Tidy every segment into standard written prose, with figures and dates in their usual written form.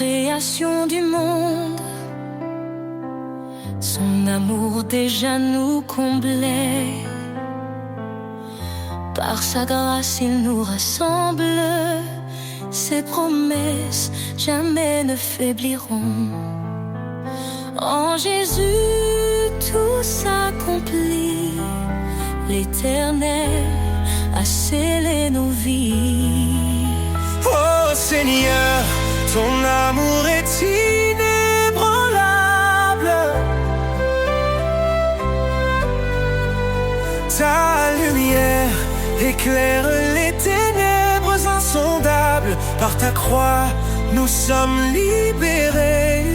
création du monde. Son amour déjà nous comblait. Par sa grâce il nous rassemble. Ses promesses jamais ne faibliront. En Jésus tout s'accomplit. L'Éternel a scellé nos vies. Oh Seigneur, ton amour est inébranlable. Ta lumière éclaire les ténèbres insondables. Par ta croix, nous sommes libérés.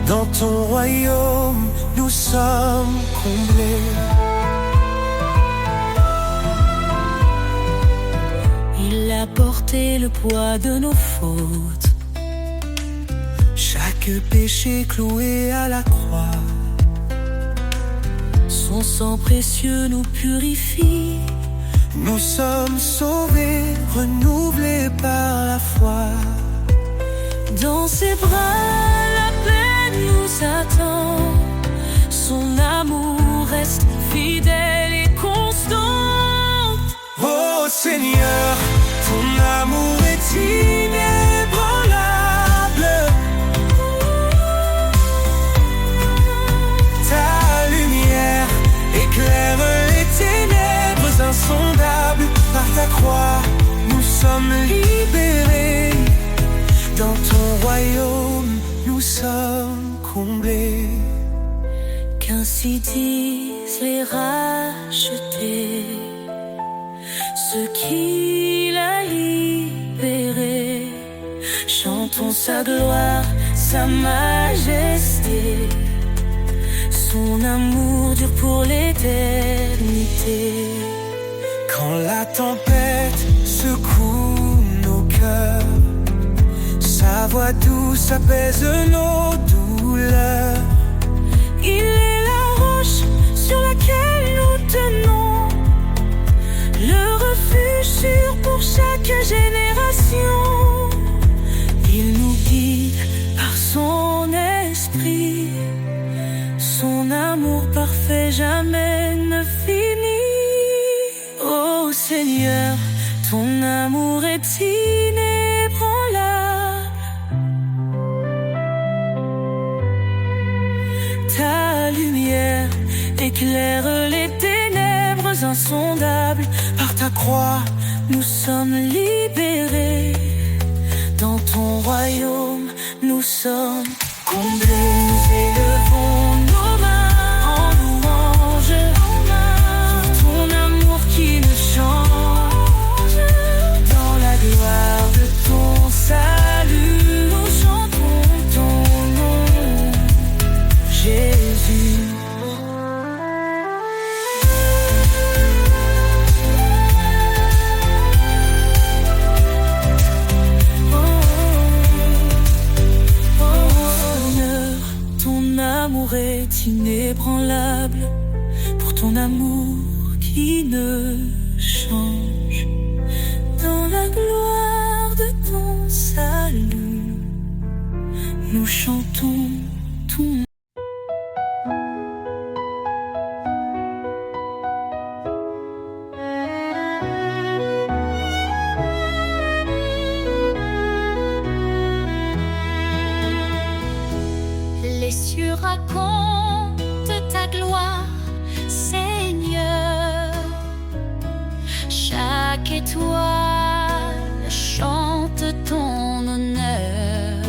Dans ton royaume, nous sommes comblés. Il a porté le poids de nos fautes. Chaque péché cloué à la croix. Son sang précieux nous purifie. Nous sommes sauvés, renouvelés par la foi. Dans ses bras, la paix nous attend. Son amour reste fidèle et constant. Oh Seigneur, ton amour est inébranlable. Ta lumière éclaire les ténèbres insondables. Par ta croix, nous sommes libérés. Dans ton royaume, nous sommes comblés. Qu'ainsi disent les rachetés, ceux qu'il a libérés. Chantons sa gloire, sa majesté. Son amour dure pour l'éternité. Quand la tempête secoue nos cœurs, sa voix douce apaise nos douleurs. Il est la roche sur laquelle nous tenons, le refuge sûr pour chaque génération. Il nous guide par son esprit. Son amour parfait jamais ne finit. Oh Seigneur, ton amour est inébranlable. Ta lumière éclaire les ténèbres insondables. Par ta croix, Nous sommes libérés. Dans ton royaume, nous sommes comblés. Nous élevons nos mains en louange pour ton amour qui nous change. Dans la gloire de ton salut, nous chantons ton nom, Jésus. L'amour est inébranlable pour ton amour qui ne change. Dans la gloire de ton salut, nous chantons ton Les cieux racontent ta gloire, Seigneur. Chaque étoile chante ton honneur.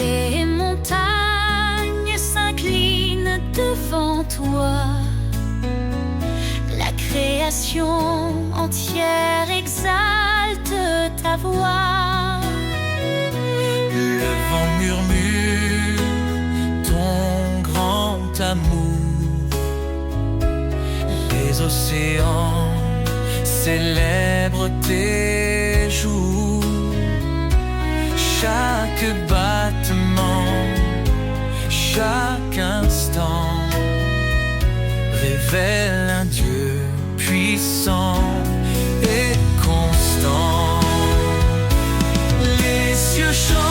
Les montagnes s'inclinent devant toi. La création entière exalte ta voix. le vent murmure ton grand amour. Les océans célèbrent tes jours. Chaque battement, chaque instant révèle un Dieu puissant et constant. Les cieux chantent.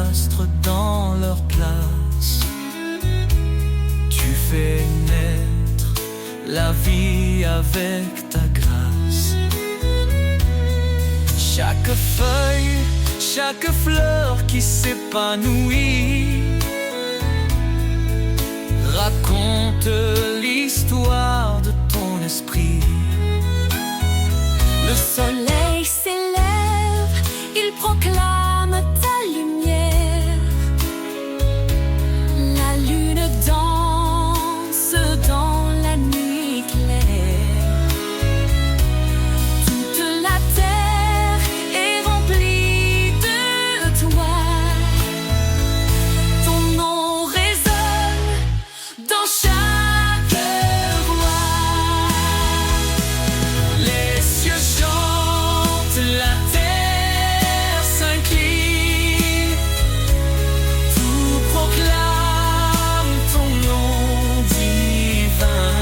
astres dans leur place. Tu fais naître la vie avec ta grâce. Chaque feuille, chaque fleur qui s'épanouit raconte l'histoire de ton esprit. Le soleil s'élève, il proclame ta lumière. La lune danse dans la nuit claire. Toute la terre est remplie de toi. Ton nom résonne dans chaque roi. Les cieux chantent, la terre s'incline. Tout proclame ton nom divin.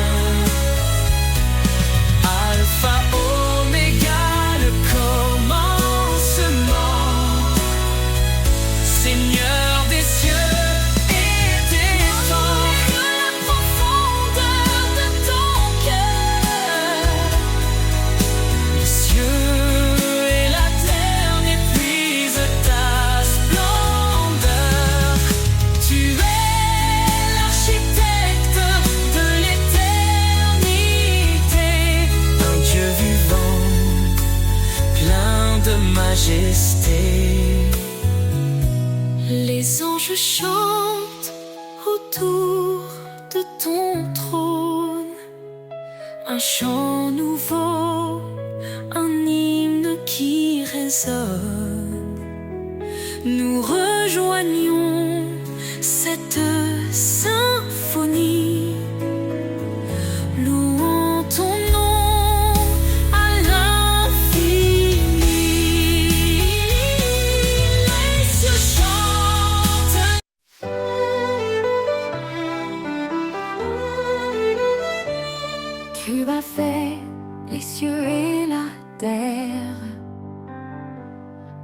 Alpha, Oméga, le commencement. Seigneur des cieux et des temps. Que la profondeur de ton cœur. Les cieux et la terre n'épuisent ta splendeur. Tu es l'architecte de l'éternité. Un Dieu vivant, plein de majesté. Les anges chantent autour de ton trône. Un chant nouveau, un hymne qui résonne. Nous rejoignons cette symphonie. Louons ton nom à l'infini. Les cieux chantent. Tu as fait les cieux et la terre.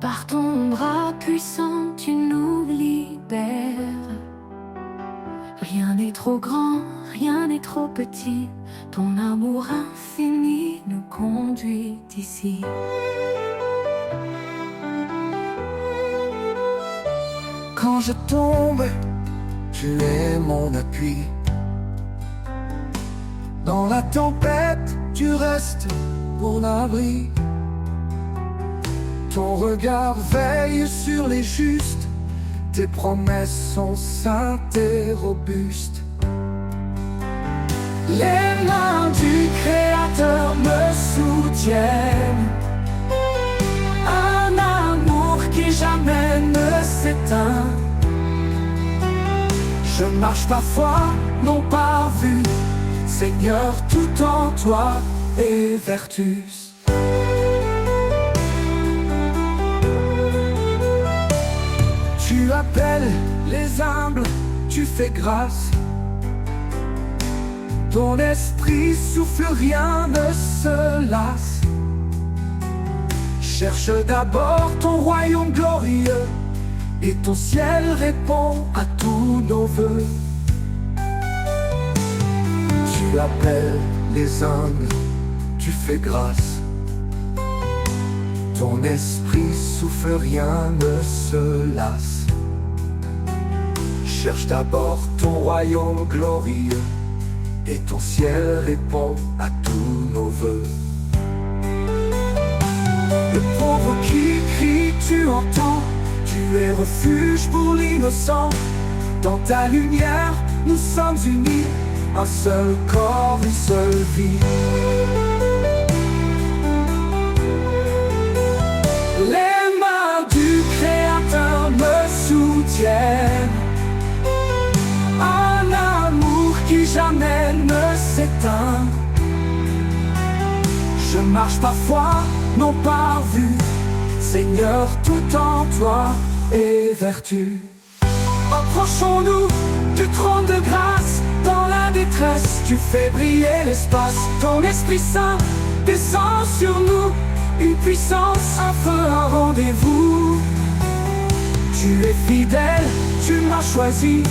Par ton bras puissant, tu nous libères. Rien n'est trop grand, rien n'est trop petit. Ton amour infini nous conduit ici. Quand je tombe, tu es mon appui. Dans la tempête, tu restes mon abri. Ton regard veille sur les justes. Tes promesses sont saintes et robustes. Les mains du Créateur me soutiennent. Un amour qui jamais ne s'éteint. Je marche par foi, non par vue. Seigneur, tout en toi est vertus. Tu appelles les humbles, tu fais grâce. Ton esprit souffle, rien ne se lasse. Cherche d'abord ton royaume glorieux, et ton ciel répond à tous nos vœux. Tu appelles les humbles, tu fais grâce. Ton esprit souffle, rien ne se lasse. Cherche d'abord ton royaume glorieux, et ton ciel répond à tous nos vœux. Le pauvre qui crie, tu entends. Tu es refuge pour l'innocent. Dans ta lumière, nous sommes unis. Un seul corps, une seule vie. Les mains du Créateur me soutiennent. Un amour qui jamais ne s'éteint. Je marche par foi, non par vue. Seigneur, tout en toi est vertu. Approchons-nous du trône de grâce. Dans la détresse, tu fais briller l'espace. Ton Esprit Saint descend sur nous. Une puissance, un feu, un rendez-vous. Tu es fidèle, tu m'as choisi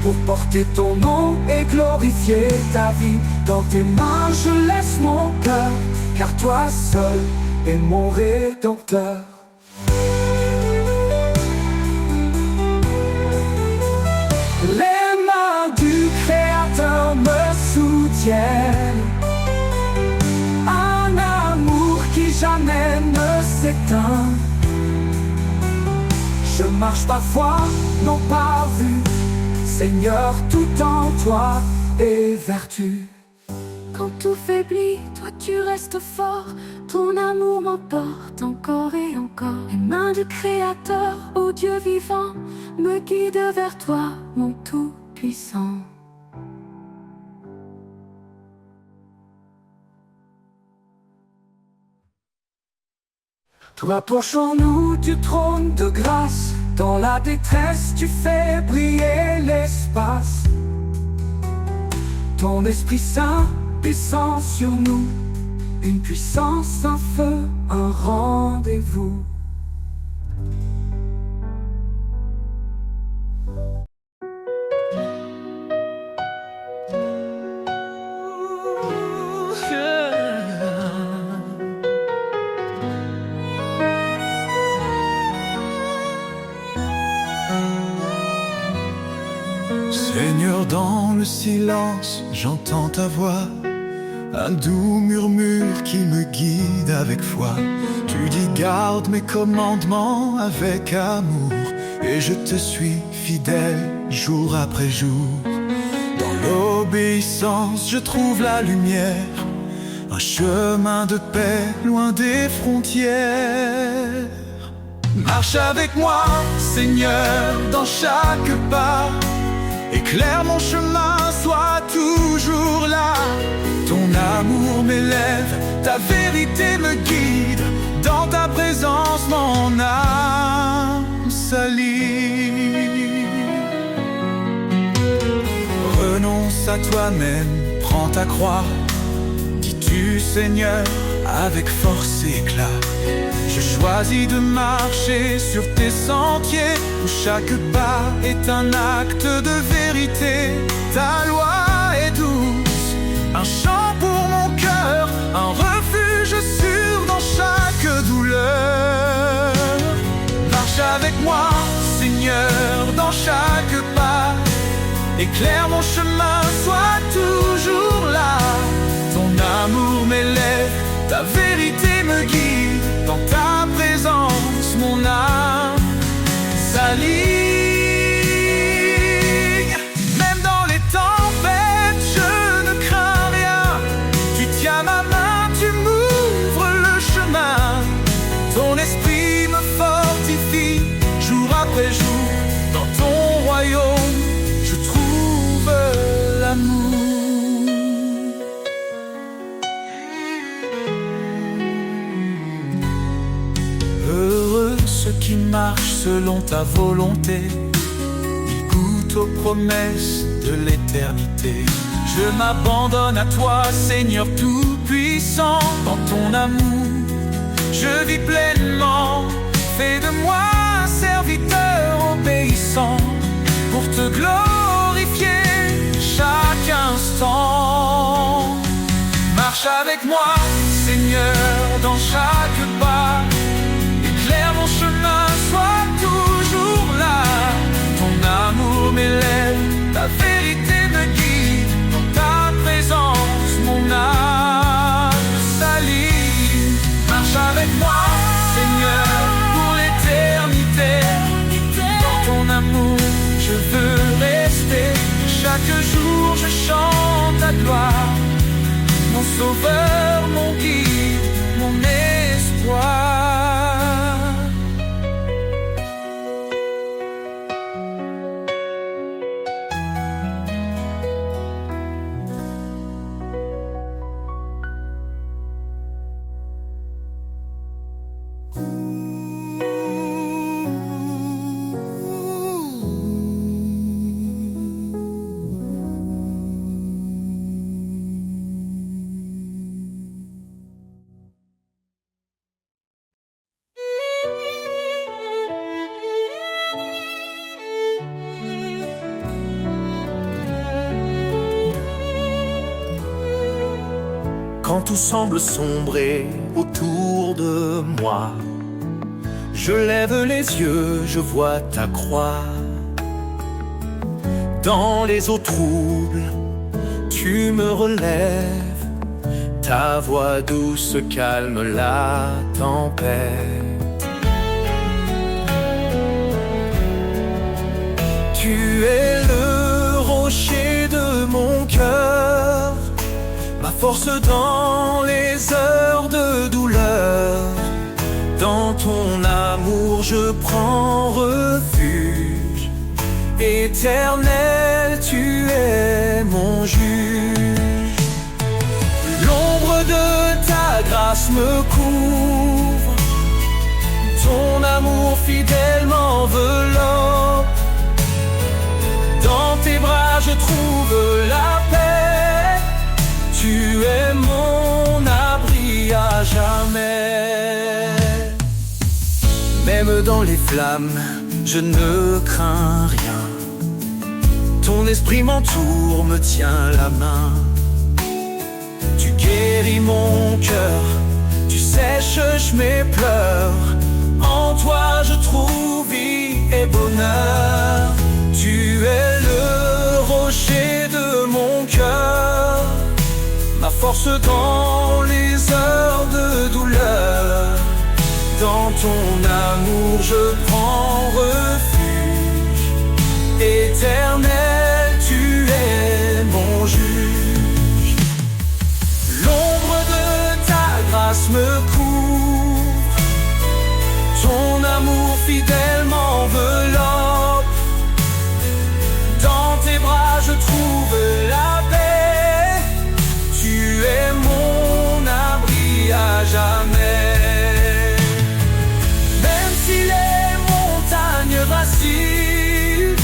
pour porter ton nom et glorifier ta vie. Dans tes mains je laisse mon cœur, car toi seul es mon rédempteur. Les mains du Créateur me soutiennent, un amour qui jamais ne s'éteint. Je marche par foi, non par vue, Seigneur, tout en toi est vertu. Quand tout faiblit, toi tu restes fort. Ton amour m'emporte encore et encore. Les mains du Créateur, ô Dieu vivant, me guident vers toi, mon Tout-Puissant. Toi approchons-nous du trône de grâce. Dans la détresse, tu fais briller l'espace. Ton Esprit Saint descend sur nous, une puissance, un feu, un rendez-vous. Seigneur, dans le silence, j'entends ta voix, un doux murmure qui me guide avec foi. Tu dis garde mes commandements avec amour, et je te suis fidèle jour après jour. Dans l'obéissance, je trouve la lumière, un chemin de paix loin des frontières. Marche avec moi, Seigneur, dans chaque pas. Éclaire mon chemin, sois toujours là. Ton amour m'élève, ta vérité me guide. Dans ta présence, mon âme s'allie. Renonce à toi-même, prends ta croix. Dis-tu, Seigneur, avec force et éclat. Je choisis de marcher sur tes sentiers, où chaque pas est un acte de vérité. Ta loi est douce, un chant pour mon cœur, un refuge sûr dans chaque douleur. Marche avec moi, Seigneur, dans chaque pas. Éclaire mon chemin, sois toujours là. Ton amour m'élève, ta vérité me guide. Dans ta présence, mon âme s'aligne. Même dans les tempêtes, je ne crains rien. Tu tiens ma main, tu m'ouvres le chemin. Ton esprit me fortifie, jour après jour. Dans ton royaume, je trouve l'amour. Heureux ceux qui marchent selon ta volonté, ils goûtent aux promesses de l'éternité. Je m'abandonne à toi, Seigneur tout-puissant. Dans ton amour, je vis pleinement. Fais de moi un serviteur obéissant, pour te glorifier chaque instant. Marche avec moi, Seigneur, dans chaque pas. Éclaire mon chemin, sois toujours là. Ton amour m'élève, ta vérité me guide. Dans ta présence, mon âme s'allie. Marche avec moi, Seigneur, pour l'éternité. Dans ton amour, je veux rester. Chaque jour, je chante ta gloire. Mon sauveur, mon guide, mon espoir. quand tout semble sombrer autour de moi. Je lève les yeux, je vois ta croix. Dans les eaux troubles, tu me relèves. Ta voix douce calme la tempête. Tu es le rocher de mon cœur, ma force dans les heures de douleur. Dans ton amour je prends refuge. Éternel, tu es mon juge. L'ombre de ta grâce me couvre. Ton amour fidèle m'enveloppe. Dans tes bras je trouve la paix. Tu es mon abri à jamais. Même dans les flammes, je ne crains rien. Ton esprit m'entoure, me tient la main. Tu guéris mon cœur, tu sèches mes pleurs. En toi je trouve vie et bonheur. Tu es le rocher de mon cœur, ma force dans les heures de douleur. Dans ton amour je prends refuge. Éternel, tu es mon juge. L'ombre de ta grâce me couvre. Ton amour fidèle m'enveloppe. Dans tes bras je trouve la paix. Tu es mon abri à jamais. Même si les montagnes vacillent,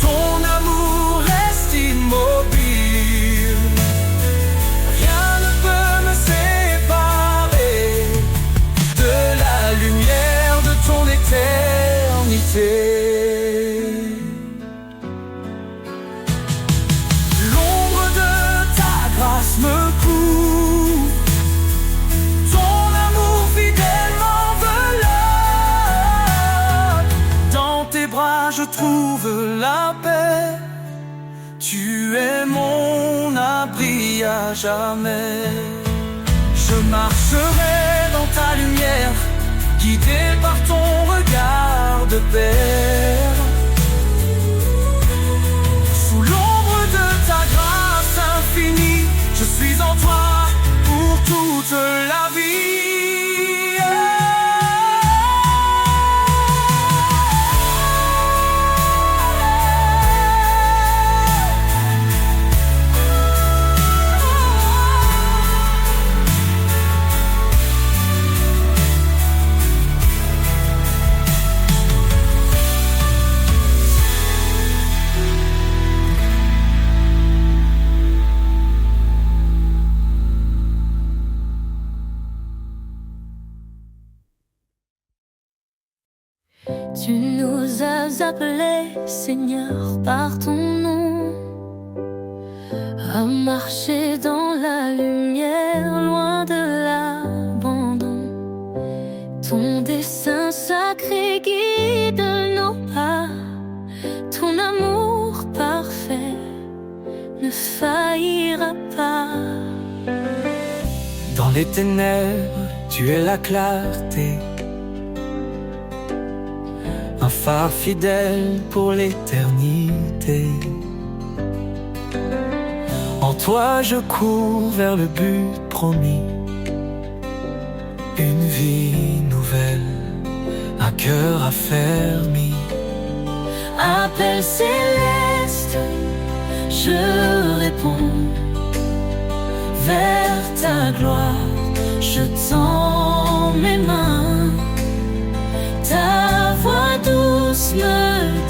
ton amour reste immobile. Rien ne peut me séparer de la lumière de ton éternité. L'ombre de ta grâce me couvre. Ton amour fidèle m'enveloppe. Dans tes bras je trouve la paix. Tu es mon abri à jamais. Je marcherai dans ta lumière, guidé par ton regard de père. Sous l'ombre de ta grâce infinie, je suis en toi pour toute la vie. Tu nous as appelés, Seigneur, par ton nom, à marcher dans la lumière, loin de l'abandon. Ton dessein sacré guide nos pas. Ton amour parfait ne faillira pas. Dans les ténèbres, tu es la clarté, un phare fidèle pour l'éternité. En toi je cours vers le but promis, une vie nouvelle, un cœur affermi. Appel céleste, je réponds. Vers ta gloire, je tends mes mains. Ta voix douce me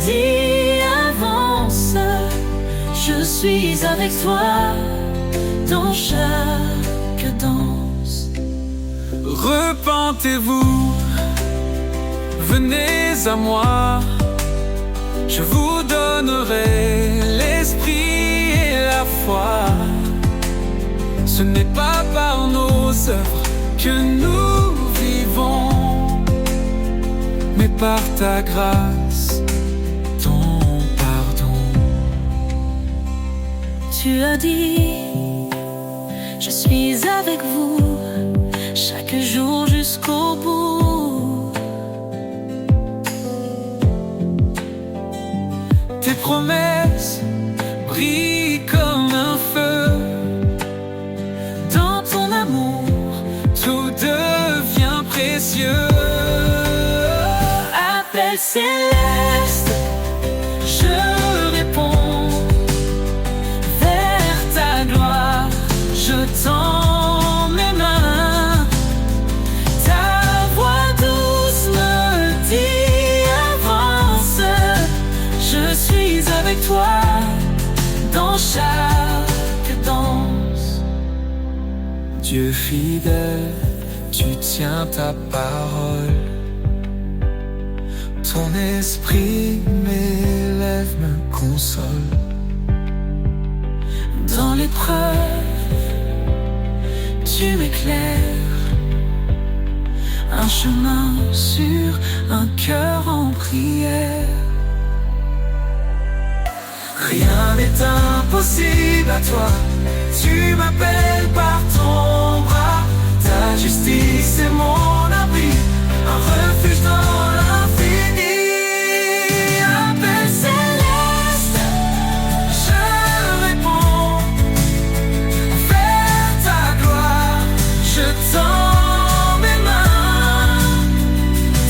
dit avance. Je suis avec toi dans chaque danse. Repentez-vous, venez à moi. Je vous donnerai l'esprit et la foi. Ce n'est pas par nos œuvres que nous vivons, mais par ta grâce, ton pardon. Tu as dit, je suis avec vous chaque jour jusqu'au bout. Tes promesses brillent comme un feu. Dans ton amour, Tout devient précieux. appel céleste, je réponds. Vers ta gloire, je tends mes mains. Ta voix douce me dit avance. Je suis avec toi dans chaque danse. Dieu fidèle, tu tiens ta parole. Ton esprit m'élève, me console. Dans l'épreuve, tu m'éclaires. Un chemin sûr, un cœur en prière. Rien n'est impossible à toi. Tu m'appelles par ton bras. Ta justice est mon abri, un refuge dans l'infini. Appel céleste, je réponds. Vers ta gloire, je tends mes mains.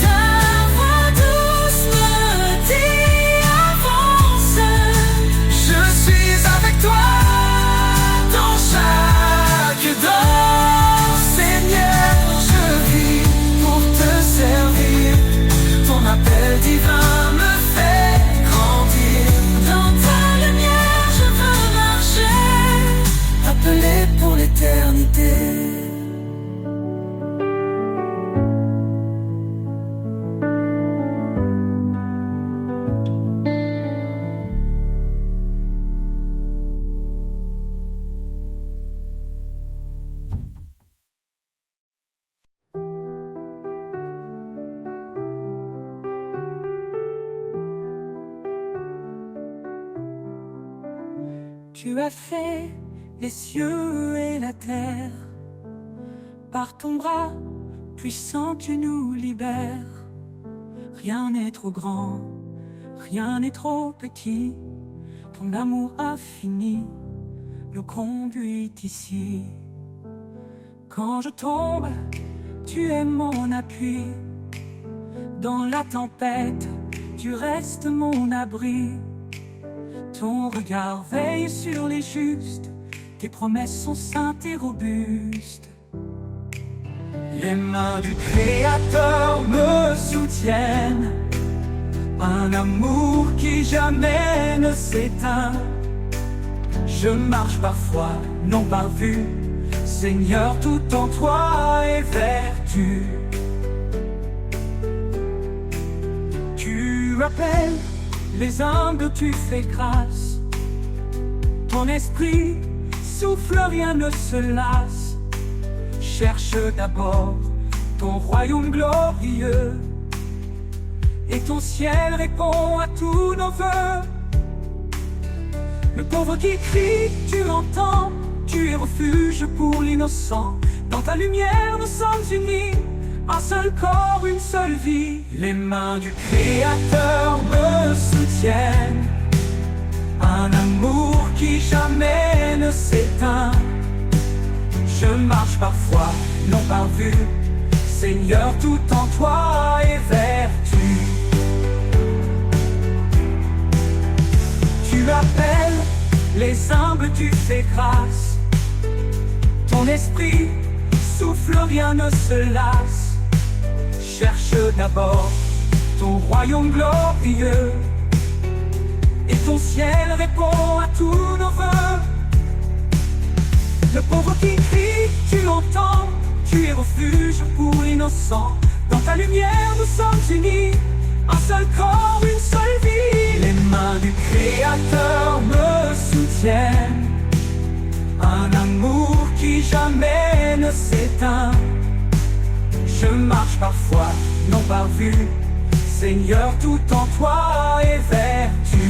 Ta voix douce me dit avance. Je suis avec toi dans chaque danse. Seigneur, je vis pour te servir. Ton appel divin me fait grandir. Dans ta lumière, je veux marcher, Appelé pour l'éternité. Tu as fait les cieux et la terre. Par ton bras puissant, tu nous libères. Rien n'est trop grand, rien n'est trop petit. Ton amour infini nous conduit ici. Quand je tombe, tu es mon appui. Dans la tempête, tu restes mon abri. Ton regard veille sur les justes, tes promesses sont saintes et robustes. Les mains du Créateur me soutiennent, un amour qui jamais ne s'éteint. Je marche par foi, non par vue, Seigneur, tout en toi est vertu. Tu appelles les humbles, tu fais grâce. Ton esprit souffle, rien ne se lasse. Cherche d'abord ton royaume glorieux, et ton ciel répond à tous nos vœux. Le pauvre qui crie, tu l'entends. Tu es refuge pour l'innocent. Dans ta lumière, nous sommes unis. Un seul corps, une seule vie. Les mains du Créateur me soutiennent, un amour qui jamais ne s'éteint. Je marche par foi, non par vue, Seigneur, tout en toi est vertu. Tu appelles les humbles, tu fais grâce. Ton esprit souffle, rien ne se lasse. Cherche d'abord ton royaume glorieux, et ton ciel répond à tous nos vœux. Le pauvre qui crie, tu l'entends. Tu es refuge pour l'innocent. Dans ta lumière, nous sommes unis. Un seul corps, une seule vie. Les mains du Créateur me soutiennent, un amour qui jamais ne s'éteint. Je marche parfois, non par vue, Seigneur, tout en toi est vertu.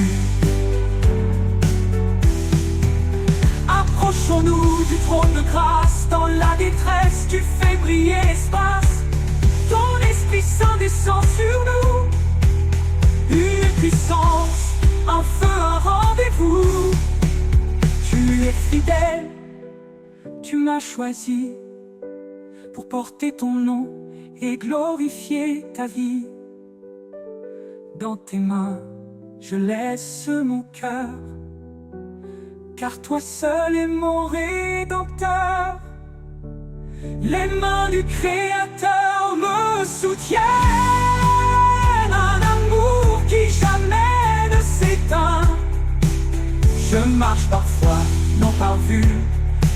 Approchons-nous du trône de grâce, dans la détresse tu fais briller l'espace. Ton Esprit Saint descend sur nous, une puissance, un feu, un rendez-vous. Tu es fidèle, tu m'as choisi pour porter ton nom et glorifier ta vie. Dans tes mains, je laisse mon cœur, car toi seul es mon Rédempteur. Les mains du Créateur me soutiennent, un amour qui jamais ne s'éteint. Je marche parfois, non par vue,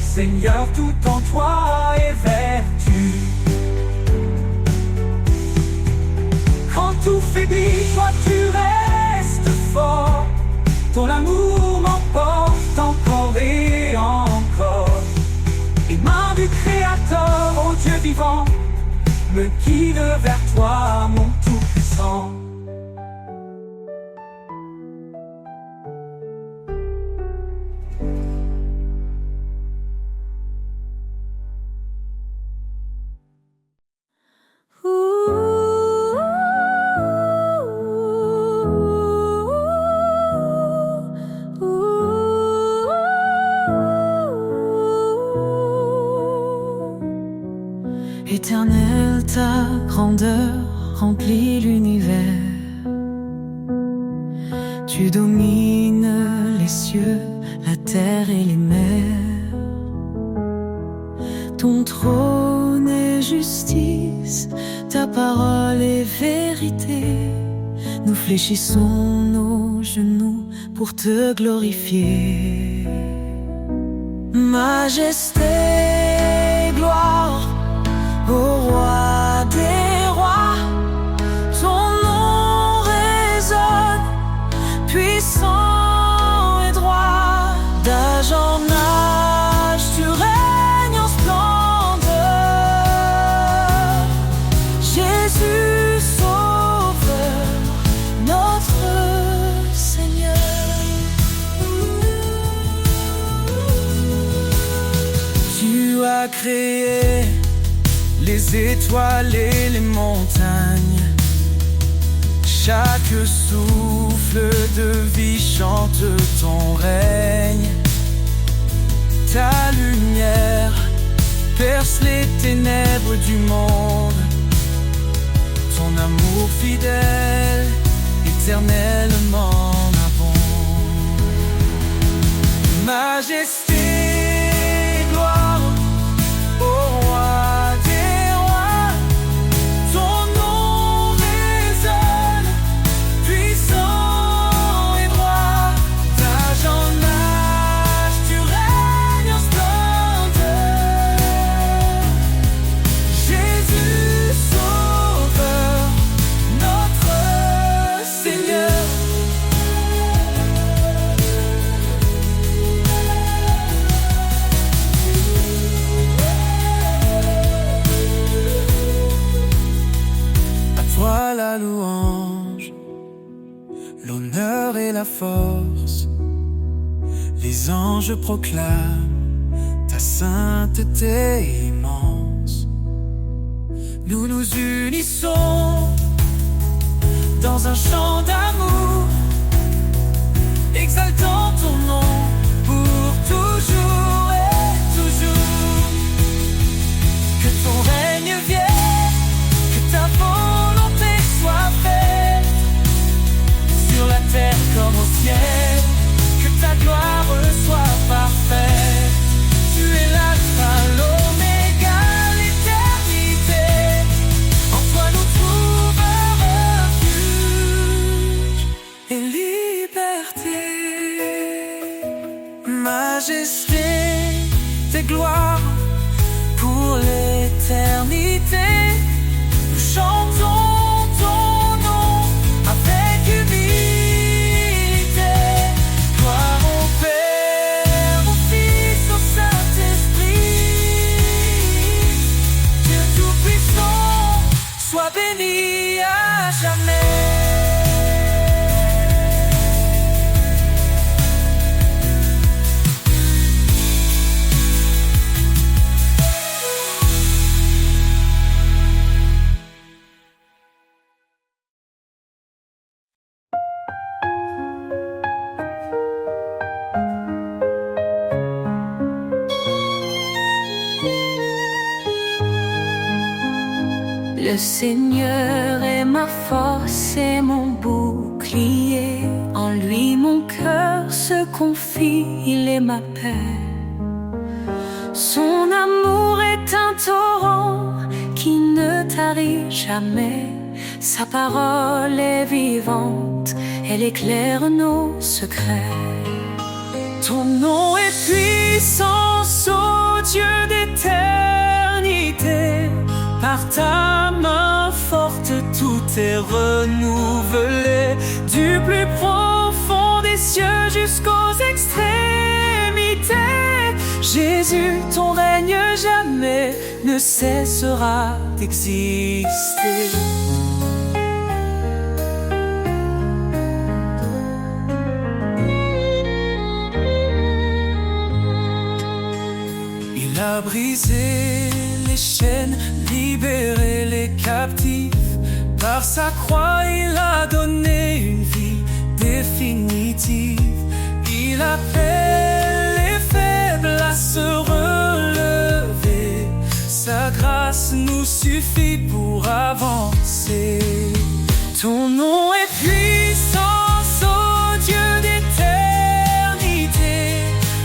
Seigneur, tout en toi est vertu. Quand tout faiblit, toi tu restes fort. Ton amour m'emporte encore et encore. Les mains du Créateur, ô Dieu vivant, me guident vers toi, mon Tout-Puissant. Éternel, ta grandeur remplit l'univers. Tu domines les cieux, la terre et les mers. Ton trône est justice, ta parole est vérité. Nous fléchissons nos genoux pour te glorifier. Majesté, gloire au roi des rois, ton nom résonne, puissant et droit. D'âge en âge, tu règnes en splendeur. Jésus, Sauveur, notre Seigneur. Tu as créé les étoiles et les montagnes. Chaque souffle de vie chante ton règne. Ta lumière perce les ténèbres du monde. Ton amour fidèle, éternellement abonde. Majesté, gloire au roi. La louange, l'honneur et la force. Les anges proclament ta sainteté immense. Nous nous unissons dans un chant d'amour, exaltant ton nom pour toujours et toujours. Que ton règne vienne, que ta volonté soit faite sur la terre comme au ciel, que ta gloire soit parfaite. Tu es l'alpha, l'oméga, l'éternité. En toi nous trouvons refuge et liberté. Majesté, tes gloires pour l'éternité. Nous chantons ton nom avec humilité. Gloire au Père, au Fils, au Saint-Esprit, Le Seigneur est ma force et mon bouclier. En lui mon cœur se confie, il est ma paix. Son amour est un torrent qui ne tarit jamais. Sa parole est vivante, elle éclaire nos secrets. Ton nom est puissance, ô Dieu d'éternité. Par ta main forte, tout est renouvelé. Du plus profond des cieux jusqu'aux extrémités. Jésus, ton règne jamais ne cessera d'exister. Il a brisé les chaînes, libéré les captifs. Par sa croix, il a donné une vie définitive. Il appelle les faibles à se relever. Sa grâce nous suffit pour avancer. Ton nom est puissance, ô Dieu d'éternité.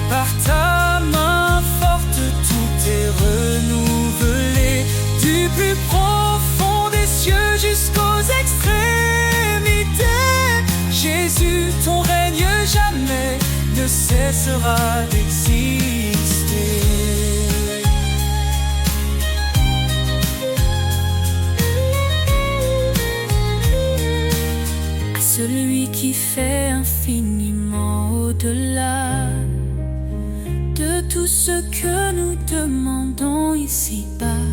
Par ta main forte, tout est renouvelé. Du plus profond des cieux jusqu'aux extrémités. Jésus, ton règne jamais ne cessera d'exister. À celui qui fait infiniment au-delà de tout ce que nous demandons ici-bas.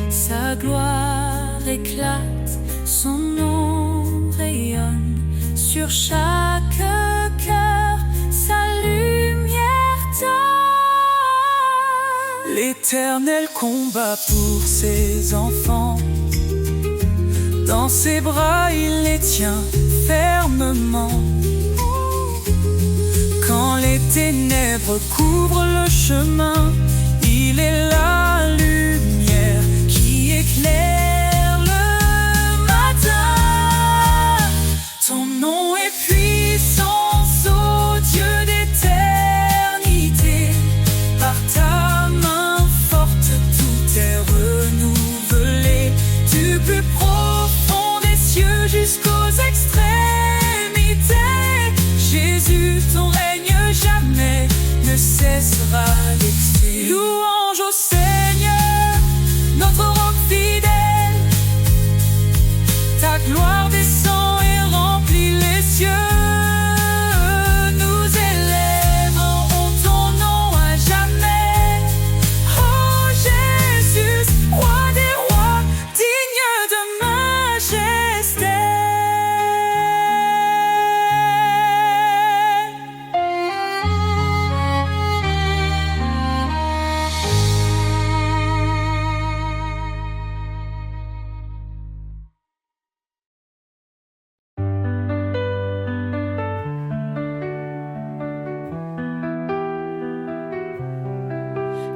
Sa gloire éclate, son nom rayonne sur chaque cœur, sa lumière donne. L'Éternel combat pour ses enfants. Dans ses bras, il les tient fermement. Quand les ténèbres couvrent le chemin, il est la lumière qui éclaire le matin. Ton nom est puissance, ô Dieu d'éternité. Par ta main forte, tout est renouvelé. Du plus profond des cieux jusqu'aux extrémités. Jésus, ton règne jamais ne cessera d'exister. Louange au Seigneur, notre roc fidèle. Ta gloire descend et remplit les cieux. Nous élèverons ton nom à jamais. Oh Jésus, roi des rois, digne de majesté.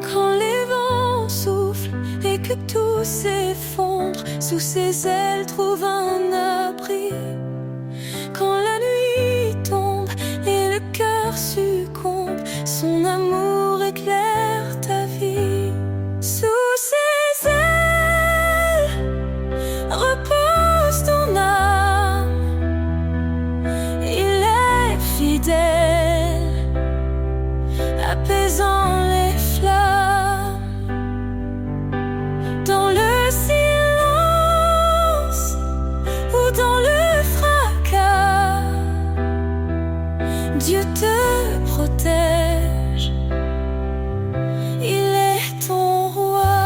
Quand les vents soufflent et que tout s'effondre, sous ses ailes trouve un abri. Quand la nuit tombe et le cœur succombe, son amour éclaire ta vie. Sous ses ailes repose ton âme. Il est fidèle, apaisant les flammes. Dans le silence ou dans le fracas, Dieu te protège, il est ton roi.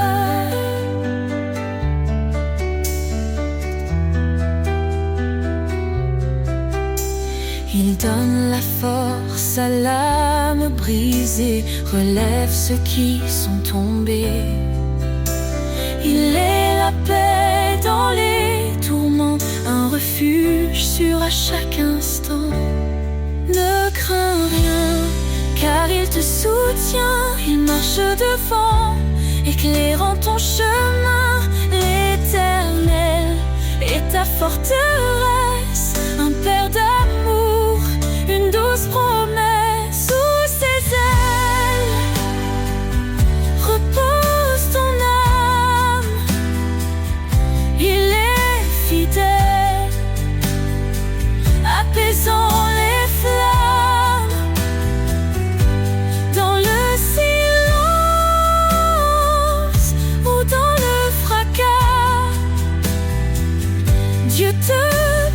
Il donne la force à l'âme brisée, relève ceux qui sont tombés. Il est la paix dans les tourments, un refuge sûr à chaque instant. Ne crains rien, car il te soutient, il marche devant, éclairant ton chemin. L'Éternel ta forteresse, un père d'amour, une douce promesse. Sous ses ailes repose ton âme, il est fidèle, apaisant les flammes. Dans le silence ou dans le fracas, Dieu te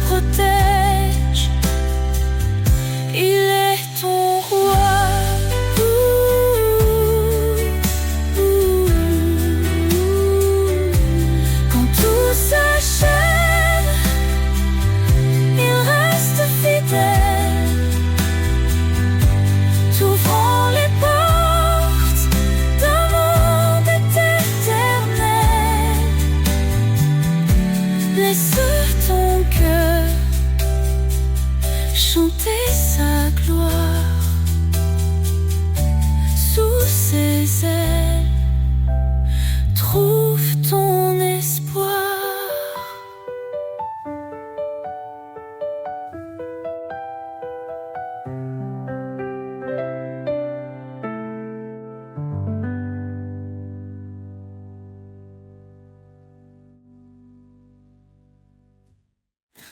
protège, il est ton roi. Quand tout s'achève, il reste fidèle, t'ouvrant les portes d'un monde éternel. Laisse ton cœur chanter sa gloire. Sous ses ailes, trouve ton espoir.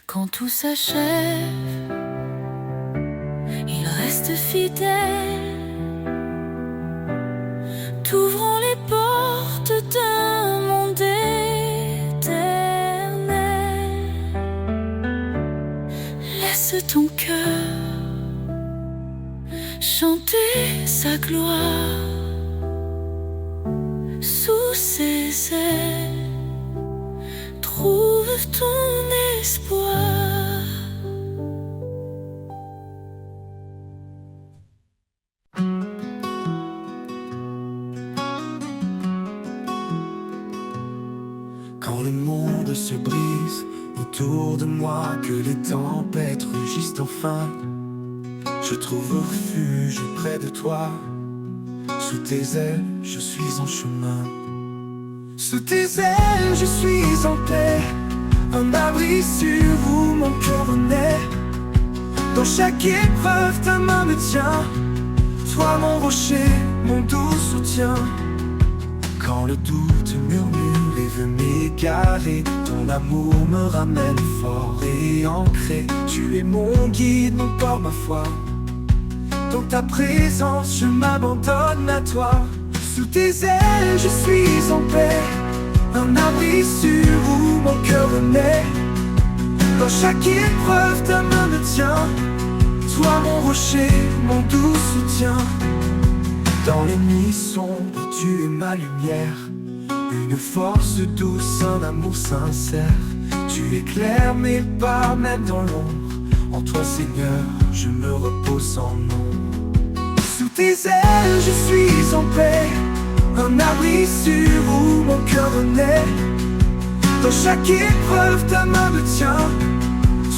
Quand tout s'achève, il reste fidèle, t'ouvrant les portes d'un monde éternel. Laisse ton cœur chanter sa gloire. Sous ses ailes, trouve ton espoir. Quand le monde se brise autour de moi, que les tempêtes rugissent enfin, je trouve refuge près de toi. Sous tes ailes, je suis en chemin. Sous tes ailes, je suis en paix, un abri sur où mon cœur renaît. Dans chaque épreuve, ta main me tient, toi mon rocher, mon doux soutien. Quand le doute murmure et veut m'égarer, ton amour me ramène fort et ancré. Tu es mon guide, mon port, ma foi. Dans ta présence, je m'abandonne à toi. Sous tes ailes, je suis en paix, un abri sûr où mon cœur renaît. Dans chaque épreuve, ta main me tient, toi mon rocher, mon doux soutien. Dans les nuits sombres, tu es ma lumière, une force douce, un amour sincère. Tu éclaires mes pas, même dans l'ombre. En toi, Seigneur, je me repose sans nom. Sous tes ailes, je suis en paix, un abri sûr où mon cœur renaît. Dans chaque épreuve, ta main me tient,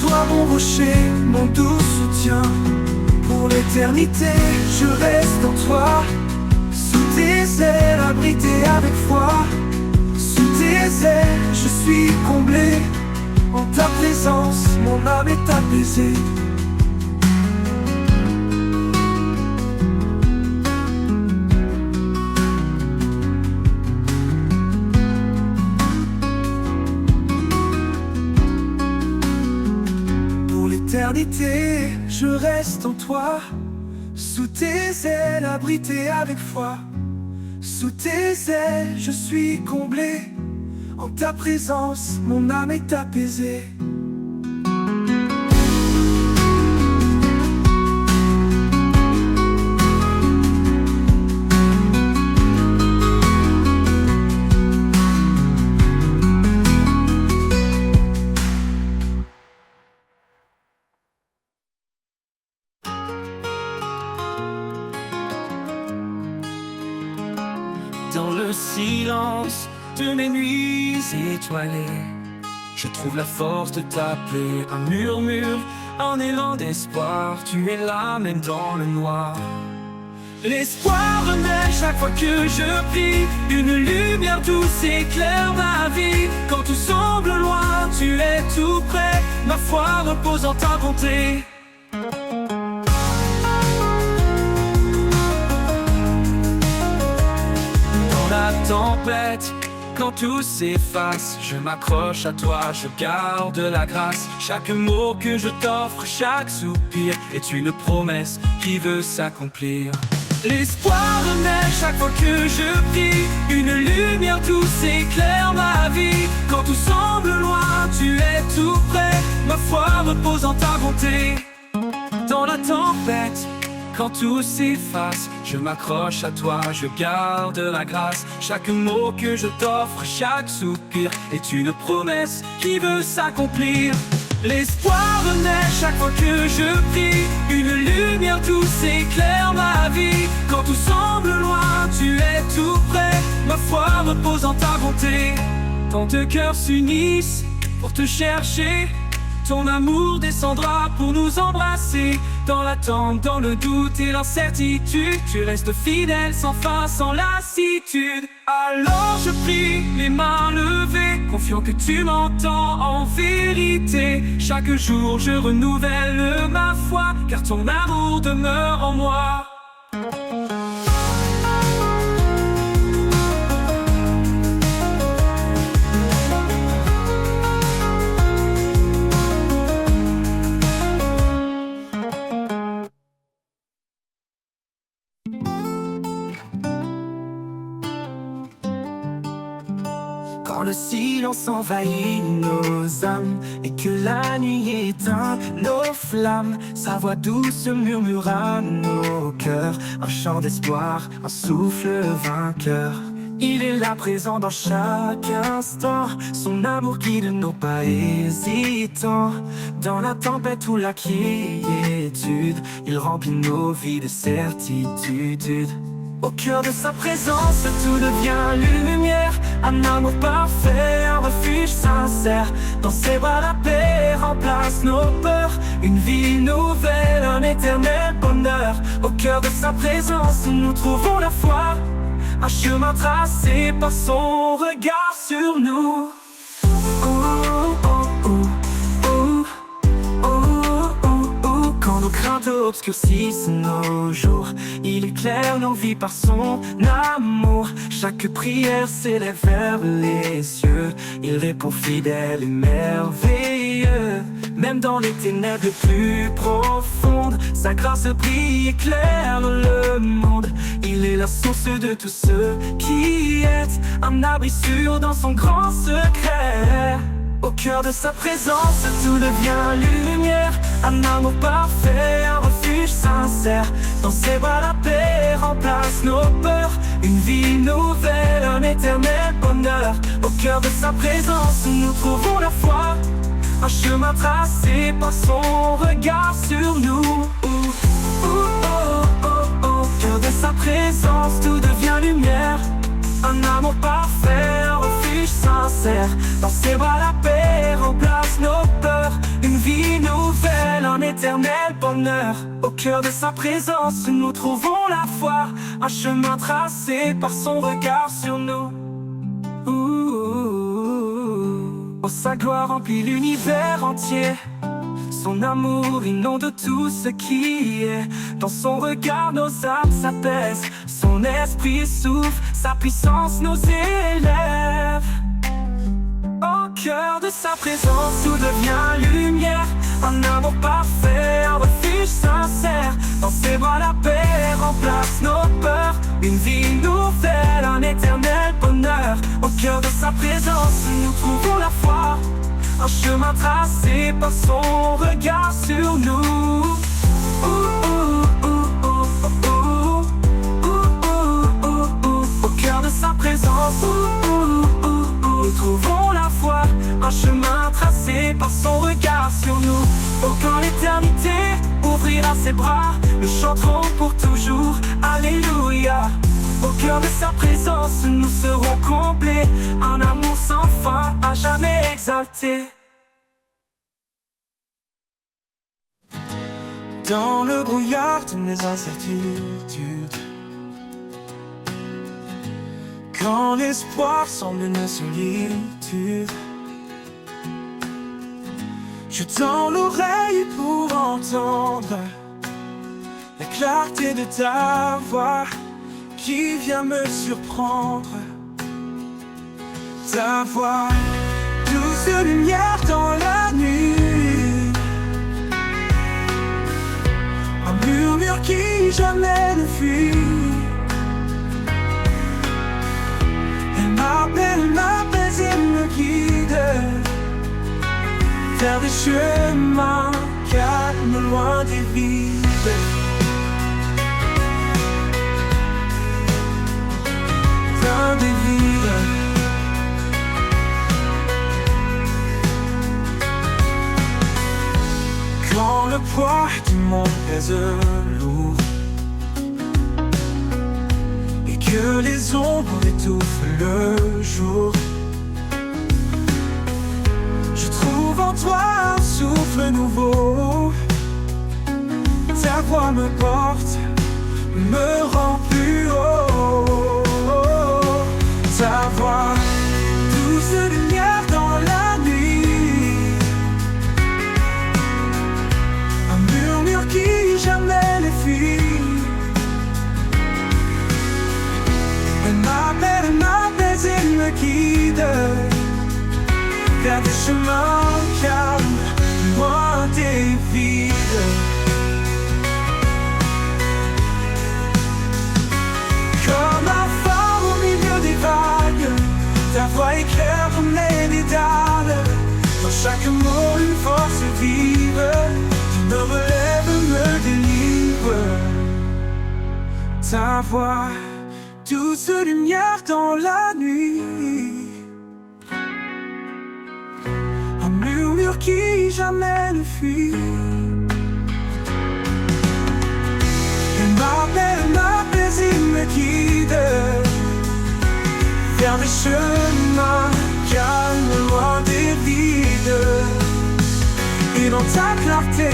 toi mon rocher, mon doux soutien. Pour l'éternité, je reste en toi. Sous tes ailes, abrité avec foi. Sous tes ailes, je suis comblé. En ta présence, mon âme est apaisée. Pour l'éternité, je reste en toi. Sous tes ailes, abrité avec foi. Sous tes ailes, je suis comblé. En ta présence, mon âme est apaisée. Dans le silence de mes nuits étoilées, je trouve la force de t'appeler. Un murmure, un élan d'espoir, tu es là même dans le noir. L'espoir renaît chaque fois que je prie. Une lumière douce éclaire ma vie. Quand tout semble loin, tu es tout près. Ma foi repose en ta bonté. Dans la tempête, quand tout s'efface, je m'accroche à toi, je garde la grâce. Chaque mot que je t'offre, chaque soupir est une promesse qui veut s'accomplir. L'espoir renaît chaque fois que je prie. Une lumière douce éclaire ma vie. Quand tout semble loin, tu es tout près. Ma foi repose en ta bonté. Dans la tempête, quand tout s'efface, je m'accroche à toi, je garde la grâce. Chaque mot que je t'offre, chaque soupir est une promesse qui veut s'accomplir. L'espoir renaît chaque fois que je prie. Une lumière douce éclaire ma vie. Quand tout semble loin, tu es tout près. Ma foi repose en ta bonté. Tant de cœurs s'unissent pour te chercher. Ton amour descendra pour nous embrasser. Dans l'attente, dans le doute et l'incertitude, tu restes fidèle sans fin, sans lassitude. Alors je prie, les mains levées, confiant que tu m'entends en vérité. Chaque jour je renouvelle ma foi, car ton amour demeure en moi. Quand le silence envahit nos âmes et que la nuit éteint nos flammes, sa voix douce murmure à nos cœurs, un chant d'espoir, un souffle vainqueur. Il est là présent dans chaque instant, son amour guide nos pas hésitants. Dans la tempête ou la quiétude, il remplit nos vies de certitude. Au cœur de sa présence, tout devient lumière. Un amour parfait, un refuge sincère. Dans ses bras la paix remplace nos peurs. Une vie nouvelle, un éternel bonheur. Au cœur de sa présence, nous trouvons la foi. Un chemin tracé par son regard sur nous. Quand nos craintes obscurcissent nos jours, il éclaire nos vies par son amour. Chaque prière s'élève vers les cieux. Il répond fidèle et merveilleux. Même dans les ténèbres les plus profondes, sa grâce brille, éclaire le monde. Il est la source de tout ce qui est, un abri sûr dans son grand secret. Au cœur de sa présence, tout devient lumière. Un amour parfait, un refuge sincère. Dans ses bras la paix remplace nos peurs. Une vie nouvelle, un éternel bonheur. Au cœur de sa présence, nous trouvons la foi. Un chemin tracé par son regard sur nous. Au cœur de sa présence, tout devient lumière. Un amour parfait, un refuge sincère. Dans ses bras la paix remplace nos peurs. Une vie nouvelle, un éternel bonheur. Au cœur de sa présence, nous trouvons la foi. Un chemin tracé par son regard sur nous. Oh, sa gloire remplit l'univers entier. Son amour inonde tout ce qui est. Dans son regard nos âmes s'apaisent. Son esprit souffle, sa puissance nous élève. Au cœur de sa présence, tout devient lumière. Un amour parfait, un refuge sincère. Dans ses bras la paix remplace nos peurs. Une vie nouvelle, un éternel bonheur. Au cœur de sa présence, nous trouvons la foi. Un chemin tracé par son regard sur nous. Au cœur de sa présence, nous trouvons la foi. Un chemin tracé par son regard sur nous. Oh, quand l'éternité ouvrira ses bras, nous chanterons pour toujours. Alléluia. Au cœur de sa présence, nous serons complets. Un amour sans fin, à jamais exalté. Dans le brouillard de mes incertitudes, Quand l'espoir semble une solitude, je tends l'oreille pour entendre la clarté de ta voix qui vient me surprendre. Ta voix, douce lumière dans la nuit, un murmure qui jamais ne fuit. Elle m'apaise et me guide vers des chemins calmes, loin des vides. Loin des vides. Quand le poids du monde pèse lourd et que les ombres étouffent le jour, je trouve en toi un souffle nouveau. Ta voix me porte, me rend plus haut. Ta voix, douce lumière dans la nuit, un murmure qui jamais ne fuit. Elle m'apaise et me guide vers des chemins calmes, loin des vides. Comme un phare au milieu des vagues, ta voix éclaire mes dédales. Dans chaque mot une force vive qui me relève, me délivre. Ta voix, douce lumière dans la nuit, un murmure qui jamais ne fuit. Elle m'apaise et me guide vers des chemins calmes, loin des vides. Et dans ta clarté,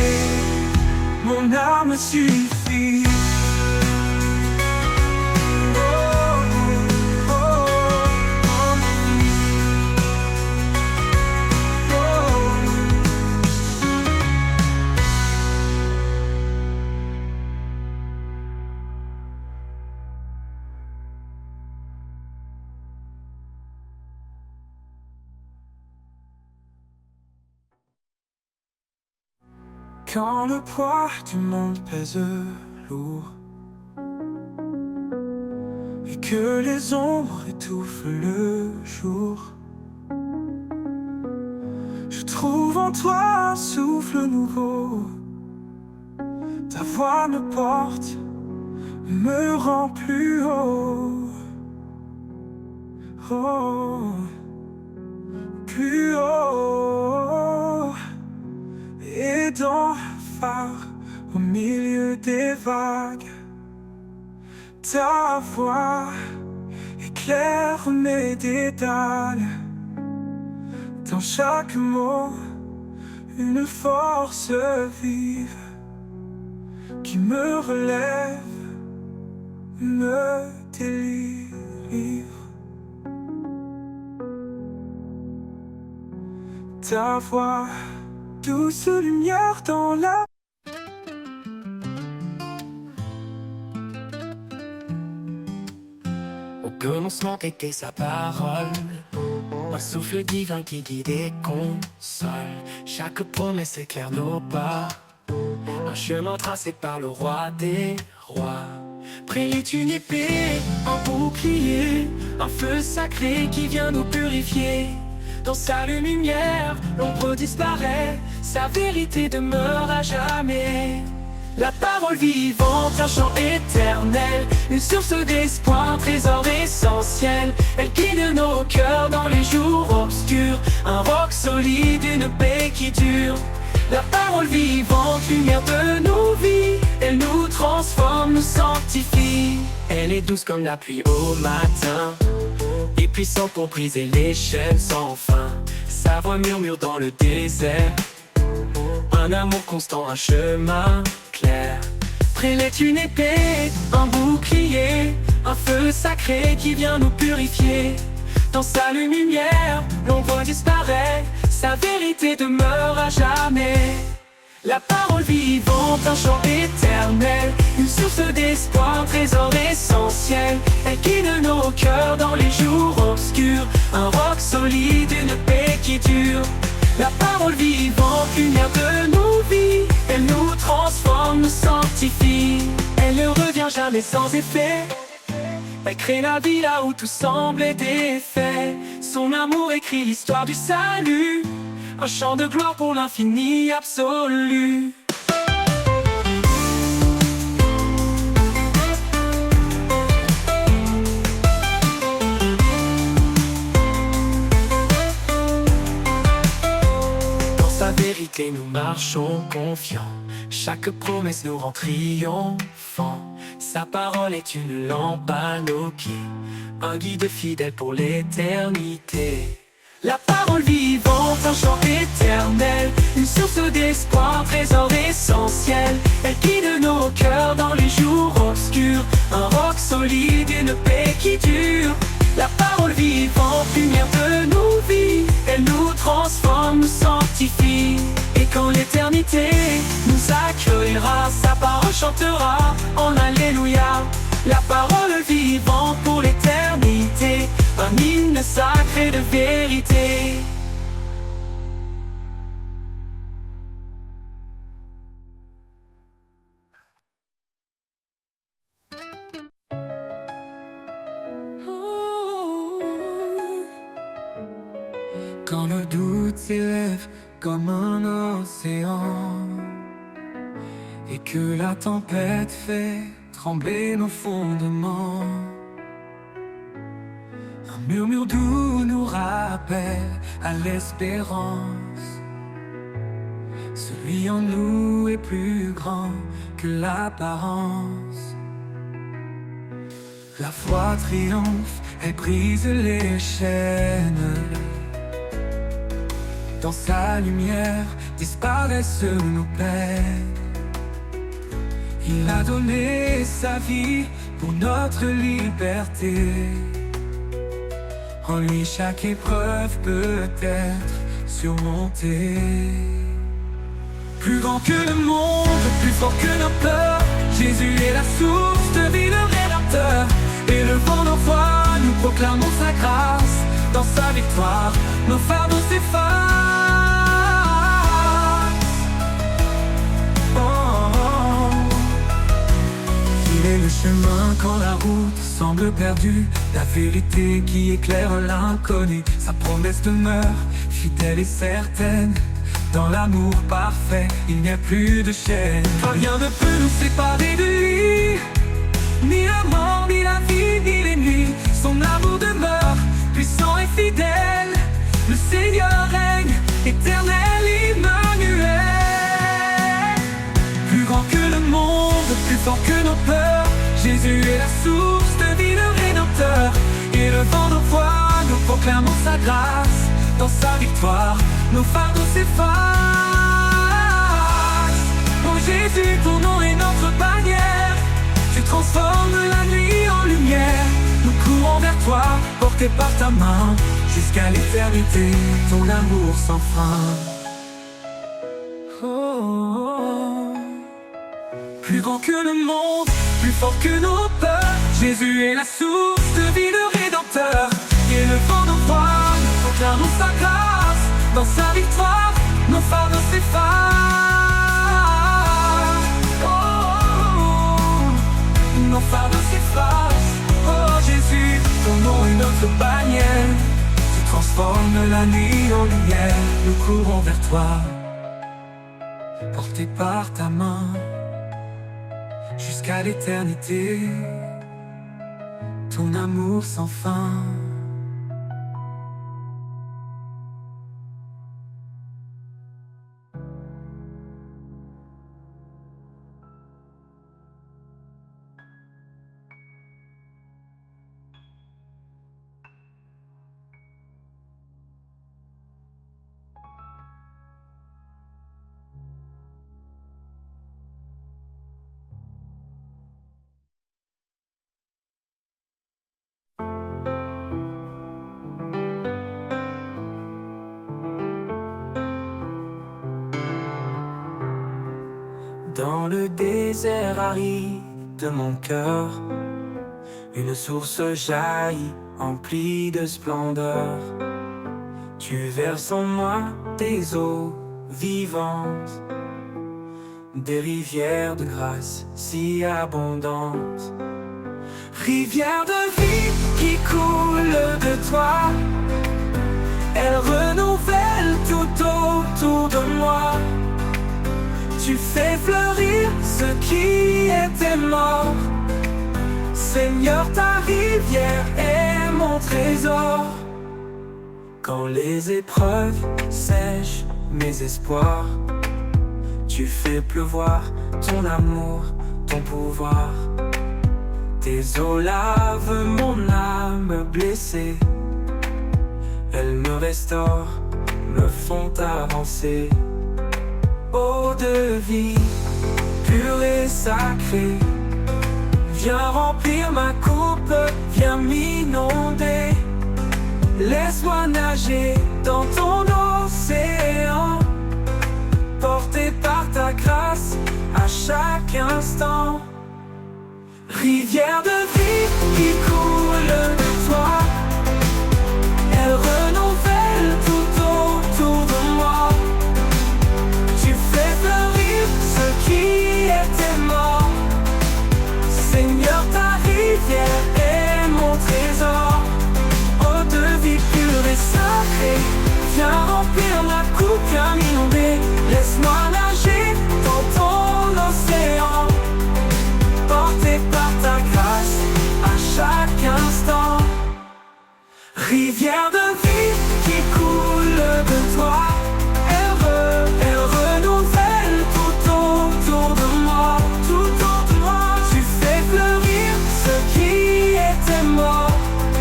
mon âme suffit. Quand le poids du monde pèse lourd et que les ombres étouffent le jour, je trouve en toi un souffle nouveau. Ta voix me porte, me rend plus haut. Oh, plus haut. Et dans le phare, au milieu des vagues, ta voix éclaire mes dédales. Dans chaque mot, une force vive qui me relève, me délivre. Ta voix, douce lumière dans la... Au commencement était sa parole, un souffle divin qui guide et console. Chaque promesse éclaire nos pas, un chemin tracé par le roi des rois. Près est une épée, un bouclier, un feu sacré qui vient nous purifier. Dans sa lumière, l'ombre disparaît, sa vérité demeure à jamais. La parole vivante, un chant éternel, une source d'espoir, un trésor essentiel. Elle guide nos cœurs dans les jours obscurs, un roc solide, une paix qui dure. La parole vivante, lumière de nos vies, elle nous transforme, nous sanctifie. Elle est douce comme la pluie au matin, et puissante pour briser les chaînes sans fin. Sa voix murmure dans le désert, un amour constant, un chemin clair. Près est une épée, un bouclier, un feu sacré qui vient nous purifier. Dans sa lumière, l'ombre disparaît, sa vérité demeure à jamais. La parole vivante, un chant éternel, une source d'espoir, un trésor essentiel. Elle guide nos cœurs dans les jours obscurs, un roc solide, une paix qui dure. La parole vivante, lumière de nos vies, elle nous transforme, nous sanctifie. Elle ne revient jamais sans effet. Elle crée la vie là où tout semble défait. Son amour écrit l'histoire du salut, un chant de gloire pour l'infini absolu. Dans sa vérité nous marchons confiants, chaque promesse nous rend triomphants. Sa parole est une lampe à nos pieds, un guide fidèle pour l'éternité. La parole vivante, un chant éternel, une source d'espoir, un trésor essentiel. Elle guide nos cœurs dans les jours obscurs, un roc solide, une paix qui dure. La parole vivante, lumière de nos vies, elle nous transforme, nous sanctifie. Et quand l'éternité nous accueillera, sa parole chantera en Alléluia. La parole vivante pour l'éternité, un hymne sacré de vérité. Quand le doute s'élève comme un océan, et que la tempête fait trembler nos fondements, un murmure doux nous rappelle à l'espérance. Celui en nous est plus grand que l'apparence. La foi triomphe, elle brise les chaînes. Dans sa lumière disparaissent nos peines. Il a donné sa vie pour notre liberté. En lui chaque épreuve peut être surmontée. Plus grand que le monde, plus fort que nos peurs, Jésus est la source de vie, le Rédempteur. Et le vent d'envoi, nous proclamons sa grâce. Dans sa victoire, nos fardeaux s'effacent. Il est le chemin quand la route semble perdue, la vérité qui éclaire l'inconnu. Sa promesse demeure fidèle et certaine. Dans l'amour parfait, il n'y a plus de chaîne. Rien ne peut nous séparer de lui, ni la mort, ni la vie, ni les nuits. Son amour demeure puissant et fidèle. Le Seigneur règne, éternel, Emmanuel. Plus grand que le monde, plus fort que nos peurs, Jésus est la source de vie, le Rédempteur. Et le vent d'envoi, nous proclamons sa grâce. Dans sa victoire, nos fardeaux s'effacent. Oh Jésus, ton nom est notre bannière. Tu transformes la nuit en lumière. Nous courons vers toi, portés par ta main. Jusqu'à l'éternité, ton amour sans fin. Oh, oh, oh. Plus grand que le monde, plus fort que nos peurs, Jésus est la source de vie, le Rédempteur. Et le vent d'envoi, nous proclamons sa grâce. Dans sa victoire, nos fardeaux s'effacent. Oh, oh, oh. Nos fardeaux s'effacent. Oh Jésus, ton nom est notre bannière. Tu transformes la nuit en lumière. Nous courons vers toi, portés par ta main. Jusqu'à l'éternité, ton amour sans fin. Dans le désert aride de mon cœur, une source jaillit, emplie de splendeur. Tu verses en moi des eaux vivantes, des rivières de grâce si abondantes. Rivière de vie qui coule de toi, elle renouvelle tout autour de moi. Tu fais fleurir ce qui était mort. Seigneur, ta rivière est mon trésor. Quand les épreuves sèchent mes espoirs, tu fais pleuvoir ton amour, ton pouvoir. Tes eaux lavent mon âme blessée, elles me restaurent, me font avancer. Eau de vie, pure et sacrée, viens remplir ma coupe, viens m'inonder. Laisse-moi nager dans ton océan, porté par ta grâce à chaque instant. Rivière de vie qui coule de toi, elle renouvelle tout autour de moi. Tu fais fleurir ce qui était mort. Seigneur, ta rivière est mon trésor. Eau de vie pure et sacrée, viens remplir ma coupe, viens m'inonder. Laisse-moi nager dans ton océan, porté par ta grâce à chaque instant. Rivière de vie qui coule de toi, elle renouvelle tout autour de moi, tout autour de moi. Tu fais fleurir ce qui était mort,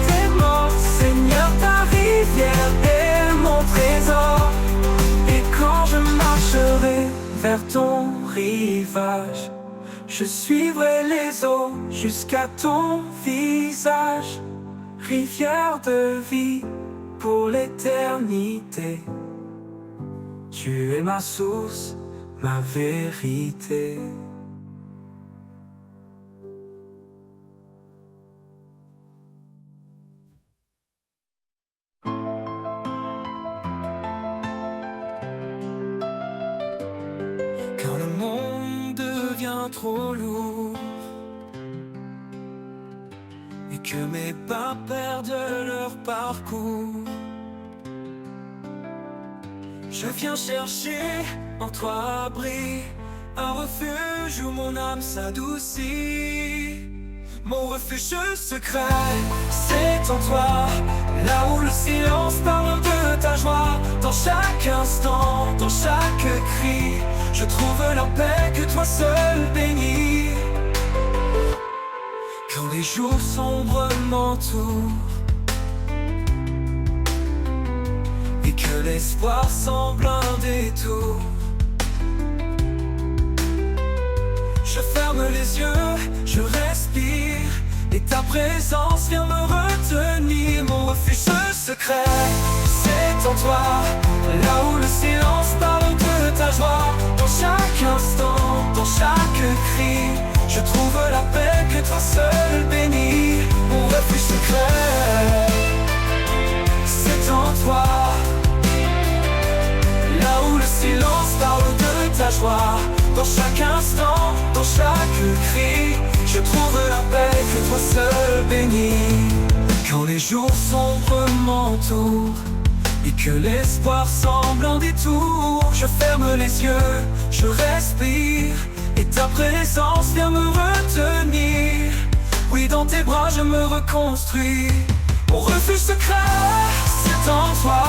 t'es mort. Seigneur, ta rivière est mon trésor. Et quand je marcherai vers ton rivage, je suivrai les eaux jusqu'à ton visage. Rivière de vie pour l'éternité, tu es ma source, ma vérité. Quand le monde devient trop lourd et que mes pas perdent leur parcours, je viens chercher en toi abri, un refuge où mon âme s'adoucit. Mon refuge secret, c'est en toi, là où le silence parle de ta joie. Dans chaque instant, dans chaque cri, je trouve la paix que toi seul bénis. Quand les jours sombres m'entourent et que l'espoir semble un détour, je ferme les yeux, je respire, et ta présence vient me retenir. Mon refuge secret, c'est en toi, là où le silence parle de ta joie. Dans chaque instant, dans chaque cri, je trouve la paix que toi seul bénis. Mon refuge secret, c'est en toi, là où le silence parle de ta joie. Dans chaque instant, dans chaque cri, je trouve la paix que toi seul bénis. Quand les jours sombres m'entourent et que l'espoir semble un détour, je ferme les yeux, je respire, et ta présence vient me retenir. Oui, dans tes bras je me reconstruis. Mon refuge secret, c'est en toi,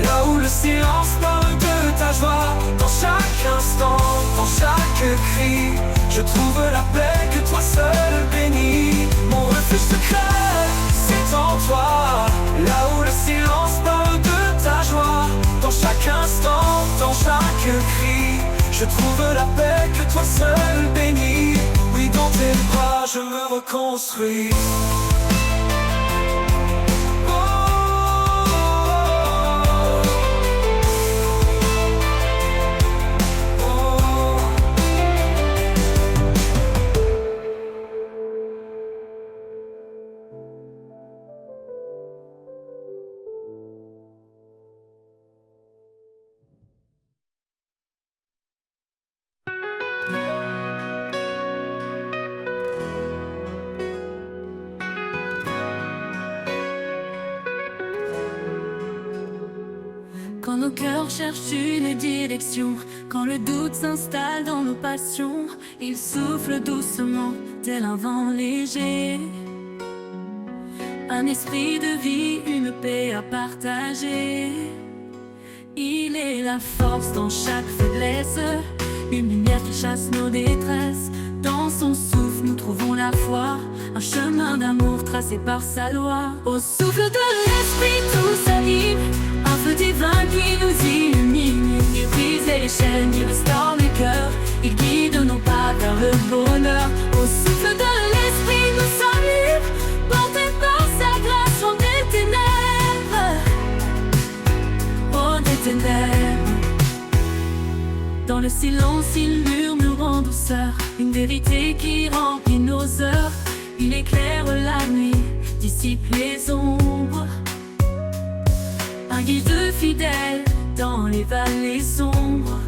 là où le silence parle de ta joie. Dans chaque instant, dans chaque cri, je trouve la paix que toi seul bénis. Mon refuge secret, c'est en toi, là où le silence parle de ta joie. Dans chaque instant, dans chaque cri, je trouve la paix que toi seul bénis. Oui, dans tes bras je me reconstruis. nos cœurs cherchent une direction, quand le doute s'installe dans nos passions, il souffle doucement, tel un vent léger. Un esprit de vie, une paix à partager. Il est la force dans chaque faiblesse, une lumière qui chasse nos détresses. Dans son souffle nous trouvons la foi, un chemin d'amour tracé par sa loi. Au souffle de l'esprit tout s'anime, un feu divin qui nous illumine. Il brise les chaînes, il restaure les cœurs, il guide nos pas vers le bonheur. Au souffle de l'esprit nous sommes libres, portés par sa grâce loin des ténèbres. Oh, des ténèbres. Dans le silence, il murmure en douceur une vérité qui remplit nos heures. Il éclaire la nuit, dissipe les ombres. Un guide fidèle dans les vallées sombres.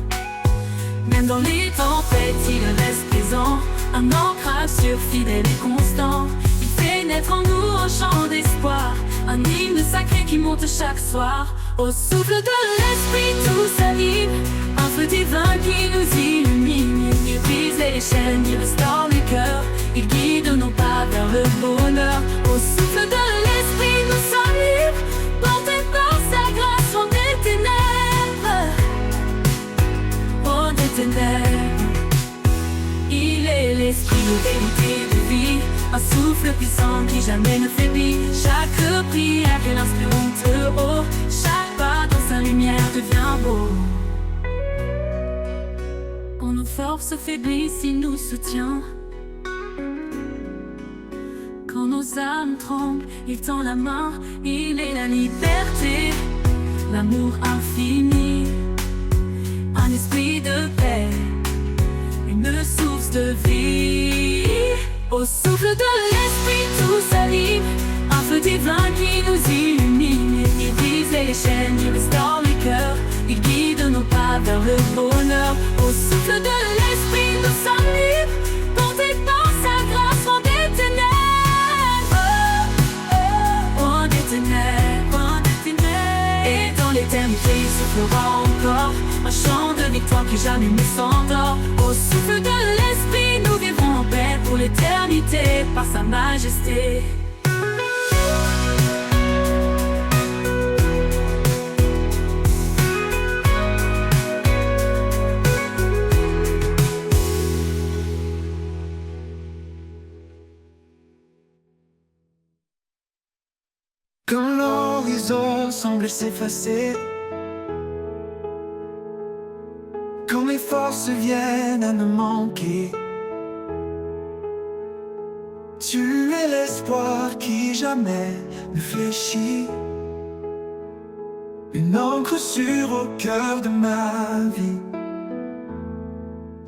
Même dans les tempêtes, il reste présent. Un ancrage sûr, fidèle et constant. Il fait naître en nous un chant d'espoir, un hymne sacré qui monte chaque soir. Au souffle de l'esprit tout s'anime, un feu divin qui nous illumine. Il brise les chaînes, il restaure les cœurs, il guide nos pas vers le bonheur. Au souffle de l'esprit nous sommes libres, portés par sa grâce loin des ténèbres. Oh, des ténèbres. Il est l'esprit de vérité de vie, un souffle puissant qui jamais ne faiblit. Chaque prière qu'elle inspire monte haut, chaque pas dans sa lumière devient beau. Quand nos forces faiblissent, il nous soutient. Quand nos âmes tremblent, il tend la main. Il est la liberté, l'amour infini, un esprit de paix, une source de vie. Au souffle de l'esprit tout s'anime, un feu divin qui nous illumine. Il brise les chaînes, il restaure les cœurs, il guide nos pas vers le bonheur. Au souffle de l'esprit nous sommes libres, portés par sa grâce loin des ténèbres. Loin des ténèbres, loin des ténèbres. Et dans l'éternité il soufflera encore un chant de victoire qui jamais ne s'endort. Au souffle de l'esprit nous vivrons en paix pour l'éternité par sa majesté. Quand l'horizon semble s'effacer, quand mes forces viennent à me manquer, tu es l'espoir qui jamais ne fléchit, une encre sûre au cœur de ma vie.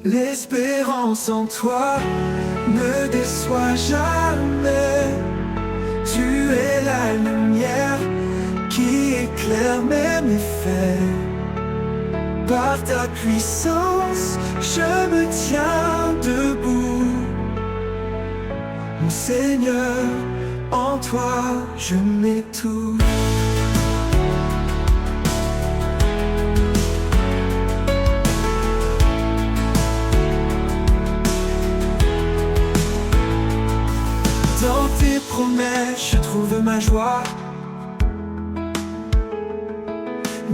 L'espérance en toi ne déçoit jamais. Tu es la lumière qui éclaire mes méfaits. Par ta puissance, je me tiens debout. Mon Seigneur, en toi, je mets tout. Dans tes promesses, je trouve ma joie.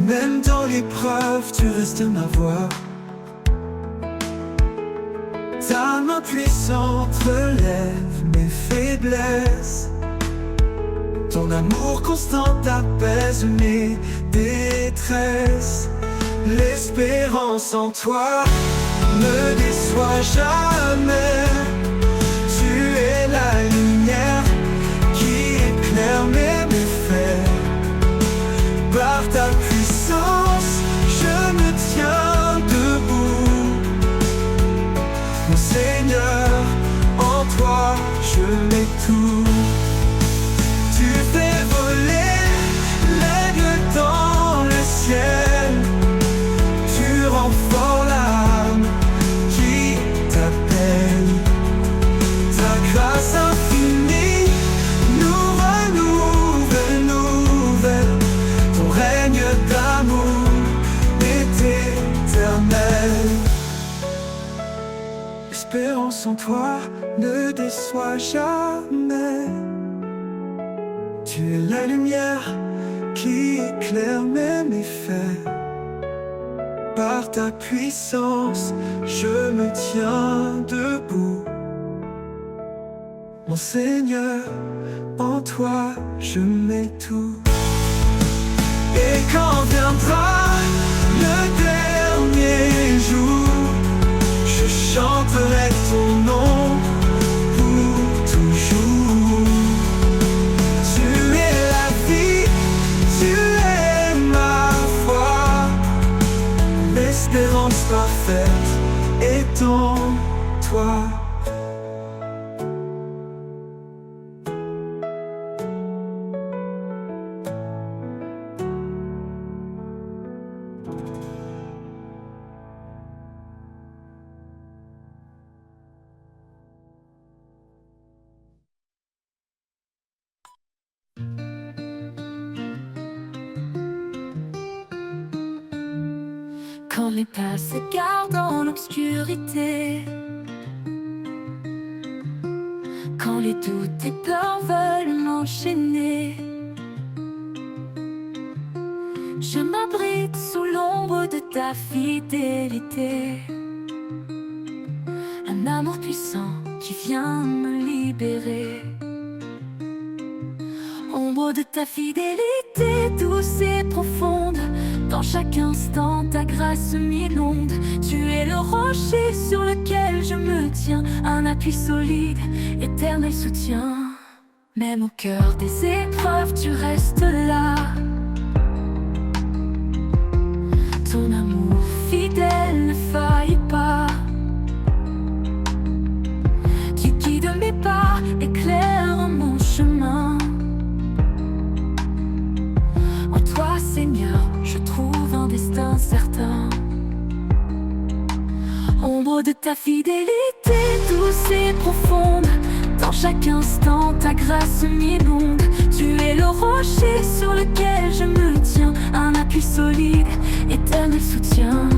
Même dans l'épreuve, tu restes ma voix. Ta main puissante relève mes faiblesses. Ton amour constant apaise mes détresses. L'espérance en toi ne déçoit jamais. Tu es la lumière qui éclaire mes méfaits. Par ta puissance, je me tiens debout. Mon Seigneur, en toi, je mets tout. Tu fais voler l'aigle dans le ciel. Tu rends fort l'âme qui t'appelle. Ta grâce infinie nous renouvelle, nouvelle. Ton règne d'amour ne déçoit jamais. Tu es la lumière qui éclaire mes méfaits. Par ta puissance, je me tiens debout. Mon Seigneur, en toi je mets tout. Et quand viendra le dernier jour, je chanterai ton nom pour toujours. Tu es la vie, tu es ma foi, l'espérance parfaite est en toi. Quand les pas se gardent dans l'obscurité, quand les doutes et peurs veulent m'enchaîner, je m'abrite sous l'ombre de ta fidélité. Un amour puissant qui vient me libérer. Ombre de ta fidélité douce et profonde, dans chaque instant ta grâce m'inonde. Tu es le rocher sur lequel je me tiens, un appui solide, éternel soutien. Même au cœur des épreuves tu restes là. Ton amour fidèle ne faillit pas. Tu guides mes pas, éclaires mon chemin. En toi, Seigneur, je trouve un destin certain. Ombre de ta fidélité douce et profonde, dans chaque instant ta grâce m'inonde. Tu es le rocher sur lequel je me tiens, un appui solide, éternel soutien.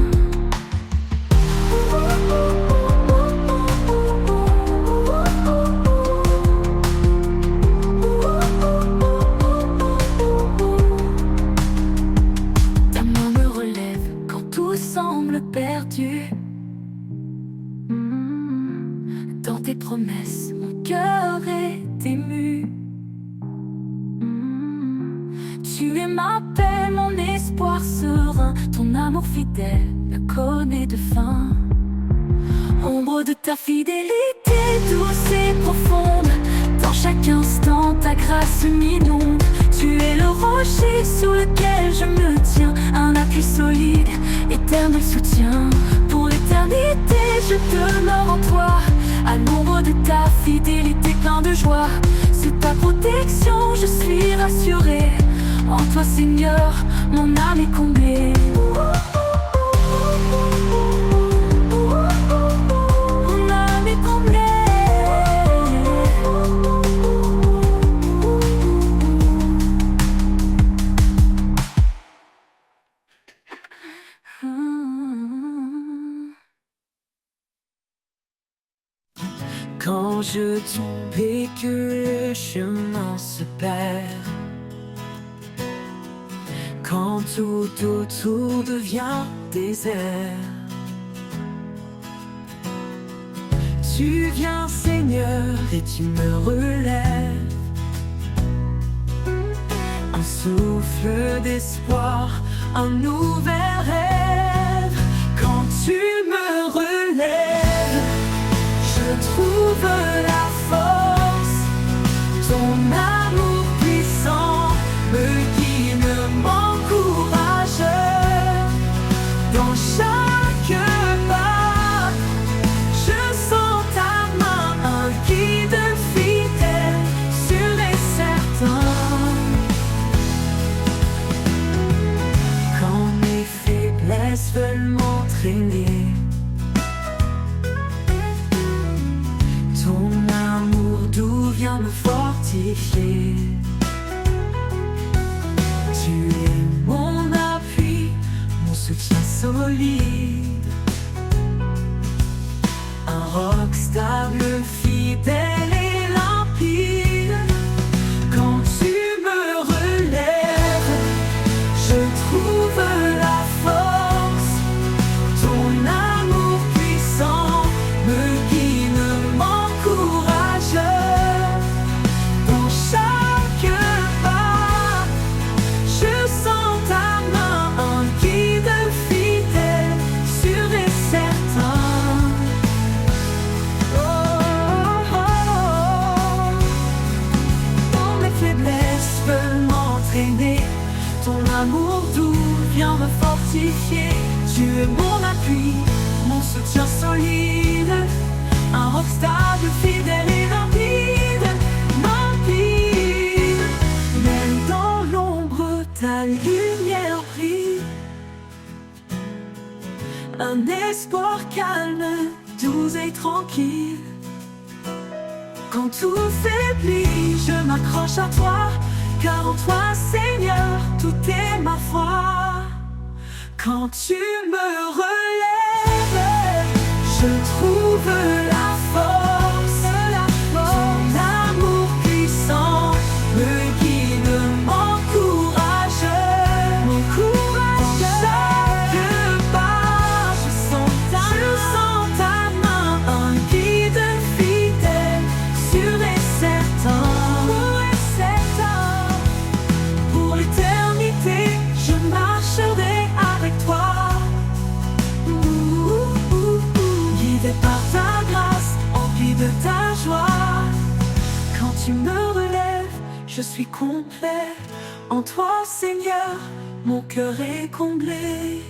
Ta main me relève quand tout semble perdu. Dans tes promesses, mon cœur est ému. Tu es ma paix, mon espoir serein. Ton amour fidèle ne connaît de fin. Ombre de ta fidélité douce et profonde, dans chaque instant ta grâce m'inonde. Tu es le rocher sur lequel je me tiens, un appui solide, éternel soutien. Pour l'éternité je demeure en toi, à l'ombre de ta fidélité plein de joie. Sous ta protection je suis rassuré. En toi Seigneur, mon âme est comblée. Mon âme est comblée. Quand je tombe et que le chemin se perd, quand tout autour devient désert, tu viens Seigneur et tu me relèves. Un souffle d'espoir, un nouvel rêve. Quand tu me relèves, je trouve la force. Ton amour puissant me guide, m'encourage. Dans chaque pas, je sens ta main, un guide fidèle, sûr et certain. Quand mes faiblesses veulent m'entraîner, ton amour doux vient me fortifier. Tu es mon appui, mon soutien solide, un roc stable, fidèle. fortifié. Tu es mon appui, mon soutien solide, un rockstar fidèle et limpide, limpide. Même dans l'ombre, ta lumière brille, un espoir calme, doux et tranquille. Quand tout faiblit, je m'accroche à toi, car en toi, Seigneur, tout est ma foi. Quand tu me relèves, je trouve la force, ton amour puissant me guide, m'encourage, Dans chaque pas, je sens ta main, un guide fidèle, sûr et certain. Pour l'éternité, je marcherai avec toi. Guidé par ta grâce, empli de ta joie. Quand tu me relèves, je suis complet. En toi, Seigneur, mon cœur est comblé.